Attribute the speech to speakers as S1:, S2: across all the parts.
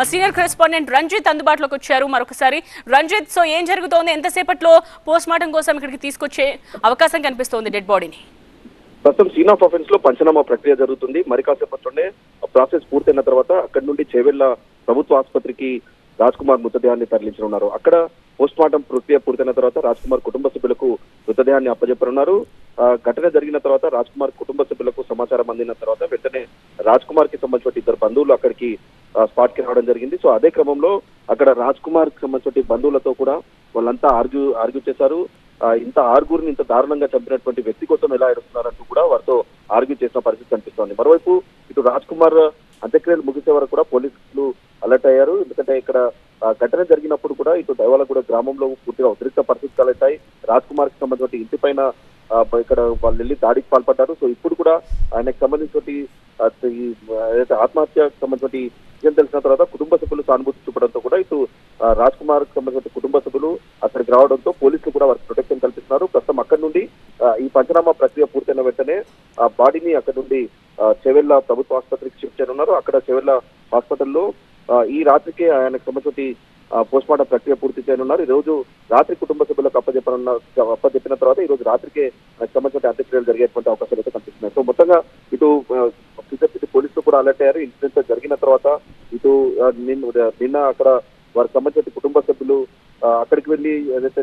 S1: Senior correspondent Ranjith అందుబాటులోకి వచ్చారు మరొకసారి. రంజిత్, సో ఏం జరుగుతోంది? ఎంతసేపట్లో పోస్ట్ మార్టం కోసం ఇక్కడికి తీసుకొచ్చే అవకాశం కనిపిస్తోంది డెడ్ బాడీని?
S2: ప్రస్తుతం సీన్ ఆఫ్ ఆఫెన్స్ లో పంచనామా ప్రక్రియ జరుగుతుంది. మరి కాసేపట్లోనే ప్రాసెస్ పూర్తయిన తర్వాత అక్కడి నుండి చేవెళ్ల ప్రభుత్వ ఆసుపత్రికి రాజ్ కుమార్ మృతదేహాన్ని తరలించనున్నారు. అక్కడ పోస్ట్ మార్టం ప్రక్రియ పూర్తయిన తర్వాత రాజ్ కుమార్ కుటుంబ సభ్యులకు మృతదేహాన్ని అప్పజెప్పనున్నారు. ఘటన జరిగిన తర్వాత రాజ్ కుమార్ కుటుంబ సభ్యులకు సమాచారం అందిన తర్వాత వెంటనే రాజ్ కుమార్ కి సంబంధించిన ఇద్దరు బంధువులు అక్కడికి స్పాట్ కి రావడం జరిగింది. సో అదే క్రమంలో అక్కడ రాజ్ కుమార్ కి సంబంధించిన బంధువులతో కూడా వాళ్ళంతా ఆర్గ్యూ చేశారు. ఇంత ఆరుగురిని ఇంత దారుణంగా చంపినటువంటి వ్యక్తి కోసం ఎలా ఏడుస్తున్నారంటూ కూడా వారితో ఆర్గ్యూ చేసిన పరిస్థితి కనిపిస్తోంది. మరోవైపు ఇటు రాజ్ కుమార్ అంత్యక్రియలు ముగిసే వరకు కూడా పోలీసులు అలర్ట్ అయ్యారు. ఎందుకంటే ఇక్కడ ఘటన జరిగినప్పుడు కూడా ఇటు దైవాలగూడ గ్రామంలో పూర్తిగా ఉద్రిక్త పరిస్థితులు తలెత్తాయి. రాజ్ కుమార్ కి సంబంధించిన ఇంటి పైన ఇక్కడ వాళ్ళు వెళ్ళి దాడికి పాల్పడ్డారు. సో ఇప్పుడు కూడా ఆయనకు సంబంధించి ఆత్మహత్యకు సంబంధించి విషయం తెలిసిన తర్వాత కుటుంబ సభ్యులు సానుభూతి చూపడంతో కూడా ఇటు రాజ్ కుమార్ కి సంబంధించిన కుటుంబ సభ్యులు అక్కడికి రావడంతో పోలీసులు కూడా వారికి ప్రొటెక్షన్ కల్పిస్తున్నారు. ప్రస్తుతం అక్కడి నుండి ఈ పంచనామా ప్రక్రియ పూర్తయిన వెంటనే ఆ బాడీని అక్కడి నుండి చేవెళ్ల ప్రభుత్వ ఆసుపత్రికి షిఫ్ట్ చేయనున్నారు. అక్కడ చేవెళ్ల హాస్పిటల్లో ఈ రాత్రికి ఆయనకు సంబంధించి పోస్ట్ మార్టం ప్రక్రియ పూర్తి చేయనున్నారు. ఈ రోజు రాత్రి కుటుంబ సభ్యులకు అప్పచెప్పిన తర్వాత ఈ రోజు రాత్రికి సంబంధించిన అంత్యక్రియలు జరిగేటువంటి అవకాశాలు అయితే కనిపిస్తున్నాయి. సో మొత్తంగా ఇటు పోలీసులు కూడా అలర్ట్ అయ్యారు. ఇన్సిడెంట్ జరిగిన తర్వాత ఇటు నిన్న అక్కడ వారికి సంబంధించిన కుటుంబ సభ్యులు అక్కడికి వెళ్లి ఏదైతే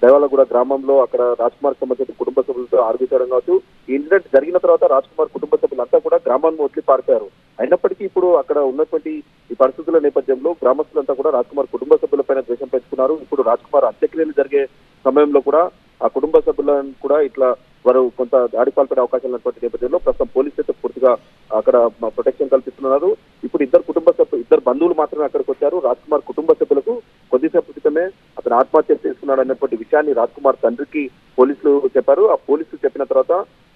S2: దైవాలగూడ గ్రామంలో అక్కడ రాజ్ కుమార్ సంబంధించిన కుటుంబ సభ్యులతో ఆర్గ్యూచడం కావచ్చు. ఈ ఇన్సిడెంట్ జరిగిన తర్వాత రాజ్ కుమార్ కుటుంబ సభ్యులంతా కూడా గ్రామాన్ని వదిలి పారిపోయారు. అయినప్పటికీ ఇప్పుడు అక్కడ ఉన్నటువంటి ఈ పరిస్థితుల నేపథ్యంలో గ్రామస్తులంతా కూడా రాజ్ కుమార్ కుటుంబ సభ్యులపైన ద్వేషం పెంచుకున్నారు. ఇప్పుడు రాజ్ కుమార్ అంత్యక్రియలు జరిగే సమయంలో కూడా ఆ కుటుంబ సభ్యులను కూడా ఇట్లా వారు కొంత దాడి పాల్పడే అవకాశాలు ఉన్నటువంటి నేపథ్యంలో ప్రస్తుతం పోలీసులు అయితే పూర్తిగా అక్కడ ప్రొటెక్షన్ కల్పిస్తున్నారు. ఇప్పుడు ఇద్దరు బంధువులు మాత్రమే అక్కడికి వచ్చారు. రాజ్ కుమార్ కుటుంబ సభ్యులకు కొద్దిసేపు క్రితమే అతను ఆత్మహత్య చేసుకున్నాడు అన్నటువంటి విషయాన్ని రాజ్ కుమార్ తండ్రికి పోలీసులు చెప్పారు. ఆ పోలీసులు చెప్పిన తర్వాత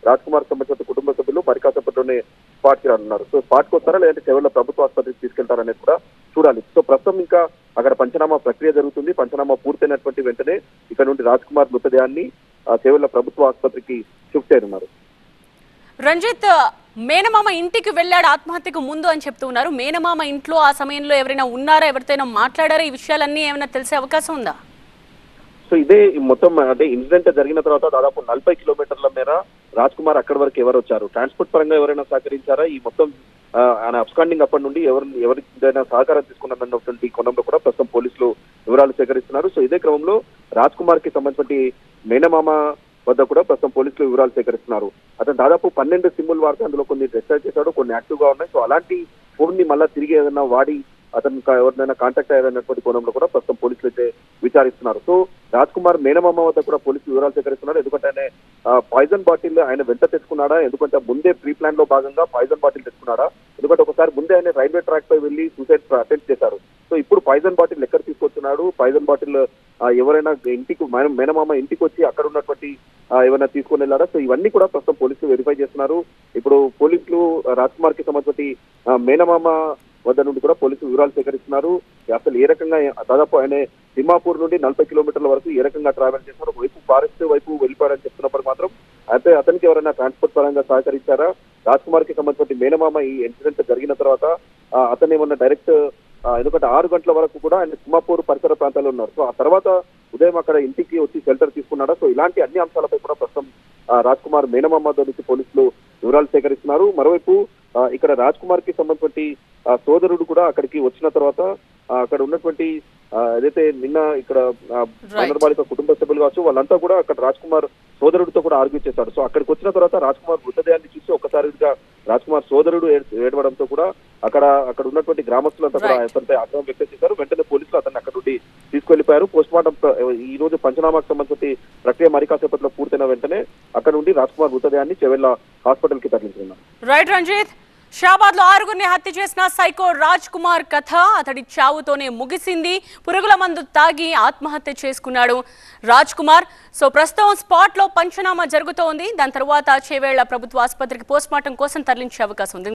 S2: రాజ్ కుమార్ సంబంధించిన కుటుంబ సభ్యులు మరి కాసేపట్లోనే స్పాట్ కి రానున్నారు. సో స్పాట్ కి వస్తారా లేదంటే చేవెళ్ల ప్రభుత్వ ఆసుపత్రికి తీసుకెళ్తారనేది కూడా చూడాలి. సో ప్రస్తుతం ఇంకా అక్కడ పంచనామా ప్రక్రియ జరుగుతుంది. పంచనామా పూర్తయినటువంటి వెంటనే ఇక్కడ నుండి రాజ్ కుమార్ మృతదేహాన్ని చేవెళ్ల ప్రభుత్వ ఆసుపత్రికి షిఫ్ట్ చేయనున్నారు.
S1: రంజిత్, మేనమామ ఇంటికి వెళ్ళాడు ఆత్మహత్యకు ముందు అని చెప్తూ ఉన్నారు. మేనమామ ఇంట్లో ఆ సమయంలో ఎవరైనా ఉన్నారా, ఎవరితోనైనా మాట్లాడారా? ఈ విషయాలన్నీ ఏమైనా తెలిసే అవకాశం ఉందా?
S2: సో ఇదే మొత్తం అంటే ఇన్సిడెంట్ జరిగిన తర్వాత దాదాపు 40 కిలోమీటర్ల మేర రాజ్ కుమార్ అక్కడి వరకు ఎవరు వచ్చారు, ట్రాన్స్పోర్ట్ పరంగా ఎవరైనా సహకరించారా, ఈ మొత్తం ఆయన అబ్స్కాండింగ్ అప్పటి నుండి ఎవరికైనా సహకారం తీసుకున్నారన్నటువంటి కోణంలో కూడా ప్రస్తుతం పోలీసులు వివరాలు సేకరిస్తున్నారు. సో ఇదే క్రమంలో రాజ్ కుమార్ కి సంబంధించి మేనమామ వద్ద కూడా ప్రస్తుతం పోలీసులు వివరాలు సేకరిస్తున్నారు. అతను దాదాపు 12 సిమ్ములు వాడితే అందులో కొన్ని డిశ్చార్జ్ చేశాడు, కొన్ని యాక్టివ్ గా ఉన్నాయి. సో అలాంటి ఫోన్ ని మళ్ళీ తిరిగి ఏదైనా వాడి అతను ఎవరినైనా కాంటాక్ట్ అయ్యారన్నటువంటి కోణంలో కూడా ప్రస్తుతం పోలీసులు అయితే విచారిస్తున్నారు. సో రాజ్ కుమార్ మేనమామ వద్ద కూడా పోలీసులు వివరాలు సేకరిస్తున్నారు. ఎందుకంటే ఆయన పాయిజన్ బాటిల్ ఆయన వెంట తెచ్చుకున్నాడా, ఎందుకంటే ముందే ప్రీ ప్లాన్ లో భాగంగా పాయిజన్ బాటిల్ తెచ్చుకున్నాడా, ఎందుకంటే ఒకసారి ముందే ఆయన రైల్వే ట్రాక్ పై వెళ్లి సూసైడ్ అటెంప్ట్ చేశారు. సో ఇప్పుడు పాయిజన్ బాటిల్ ఎక్కడ తీసుకొచ్చున్నాడు, పాయిజన్ బాటిల్ ఎవరైనా ఇంటికి మేనమామ ఇంటికి వచ్చి అక్కడ ఉన్నటువంటి ఏమైనా తీసుకుని వెళ్ళాడా, సో ఇవన్నీ కూడా ప్రస్తుతం పోలీసులు వెరిఫై చేస్తున్నారు. ఇప్పుడు పోలీసులు రాజ్ కుమార్ కి సంబంధించి మేనమామ వద్ద నుండి కూడా పోలీసులు వివరాలు సేకరిస్తున్నారు. అసలు ఏ రకంగా దాదాపు ఆయన తిమ్మాపూర్ నుండి 40 కిలోమీటర్ల వరకు ఏ రకంగా ట్రావెల్ చేశారు, వైపు ఫారెస్ట్ వైపు వెళ్ళిపోయారని చెప్తున్నప్పుడు మాత్రం అయితే అతనికి ఎవరైనా ట్రాన్స్పోర్ట్ పరంగా సహకరించారా, రాజ్ కుమార్ కి సంబంధించి మేనమామ ఈ ఇన్సిడెంట్ జరిగిన తర్వాత అతను ఏమన్నా డైరెక్ట్ ఎందుకంటే 6 గంటల వరకు కూడా ఆయన తిమ్మాపూర్ పరిసర ప్రాంతాల్లో ఉన్నారు. సో ఆ తర్వాత ఉదయం అక్కడ ఇంటికి వచ్చి షెల్టర్ తీసుకున్నాడా, సో ఇలాంటి అన్ని అంశాలపై కూడా ప్రస్తుతం రాజ్ కుమార్ మేనమామ నుంచి పోలీసులు వివరాలు సేకరిస్తున్నారు. మరోవైపు ఇక్కడ రాజ్ కుమార్ కి సంబంధించి సోదరుడు కూడా అక్కడికి వచ్చిన తర్వాత అక్కడ ఉన్నటువంటి ఏదైతే నిన్న ఇక్కడ బాలిక కుటుంబ సభ్యులు కావచ్చు వాళ్ళంతా కూడా అక్కడ రాజ్ కుమార్ సోదరుడితో కూడా ఆర్గ్యూ చేశారు. సో అక్కడికి వచ్చిన తర్వాత రాజ్ కుమార్ మృతదేహాన్ని చూసి ఒక్కసారిగా రాజ్ కుమార్ సోదరుడు ఏడవడంతో కూడా అక్కడ ఉన్నటువంటి గ్రామస్తులంతా కూడా అతనిపై ఆగ్రహం వ్యక్తం చేశారు. వెంటనే పోలీసులు అతన్ని అక్కడ నుండి తీసుకెళ్లిపోయారు. పోస్ట్ మార్టం ఈ రోజు పంచనామాకు సంబంధించి ప్రక్రియ మరి కాసేపట్లో పూర్తయిన వెంటనే అక్కడ నుండి రాజ్ కుమార్ మృతదేహాన్ని చేవెళ్ల హాస్పిటల్ కి తరలించుకున్నారు.
S1: రైట్ రంజిత్, షాబాద్ లో 6గురిని హత్య చేసిన సైకో రాజ్ కుమార్ కథ అతడి చావుతోనే ముగిసింది. పురుగుల మందు తాగి ఆత్మహత్య చేసుకున్నాడు రాజ్ కుమార్. సో ప్రస్తుతం స్పాట్ లో పంచనామా జరుగుతోంది. దాని తర్వాత చేవేళ్ల ప్రభుత్వ ఆసుపత్రికి పోస్ట్ మార్టం కోసం తరలించే అవకాశం ఉంది.